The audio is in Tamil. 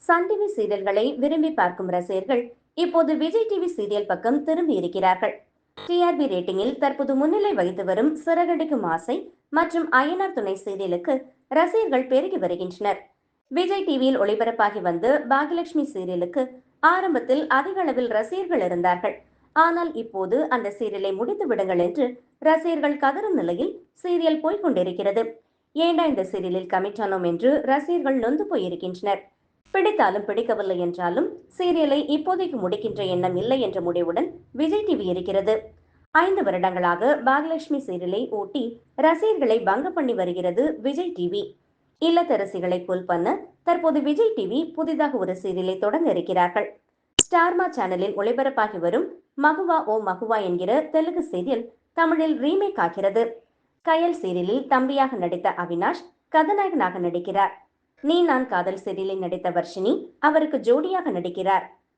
சன் டிவி சீரியல்களை விரும்பி பார்க்கும் ரசிகர்கள் இப்போது விஜய் டிவி சீரியல் பக்கம் திரும்பி இருக்கிறார்கள். டிஆர்பி ரேட்டிங்கில் தற்போது முன்னிலை வகித்து வரும் சிறகடிக்கும் ஆசை மற்றும் அய்யனார் துணை சீரியலுக்கு ரசிகர்கள் பெருகி வருகின்றனர். விஜய் டிவியில் ஒளிபரப்பாகி வந்து பாகியலட்சுமி சீரியலுக்கு ஆரம்பத்தில் அதிக அளவில் ரசிகர்கள் இருந்தார்கள். ஆனால் இப்போது அந்த சீரியலை முடித்து விடுங்கள் என்று ரசிகர்கள் கதறும் நிலையில் சீரியல் போய்கொண்டிருக்கிறது. ஏண்டா இந்த சீரியலில் கமிட் ஆனோம் என்று ரசிகர்கள் நொந்து போயிருக்கின்றனர். பிடித்தாலும் பிடிக்கவில்லை என்றாலும் சீரியலை இப்போதைக்கு முடிக்கின்ற எண்ணம் இல்லை என்ற முடிவுடன் விஜய் டிவி இருக்கிறது. 5 வருடங்களாக பாகலட்சுமி சீரியலை ஓட்டி ரசிகர்களை பங்க பண்ணி வருகிறது விஜய் டிவி. இல்லத்தரசிகளை புல் பண்ண தற்போது விஜய் டிவி புதிதாக ஒரு சீரியலை தொடங்க இருக்கிறார்கள். ஸ்டார்மா சேனலில் ஒளிபரப்பாகி வரும் மகுவா ஓ மகுவா என்கிற தெலுங்கு சீரியல் தமிழில் ரீமேக் ஆகிறது. கயல் சீரியலில் தம்பியாக நடித்த அவினாஷ் கதாநாயகனாக நடிக்கிறார். நீ நான் காதல் சீரியலில் நடித்த வர்ஷினி அவருக்கு ஜோடியாக நடிக்கிறார்.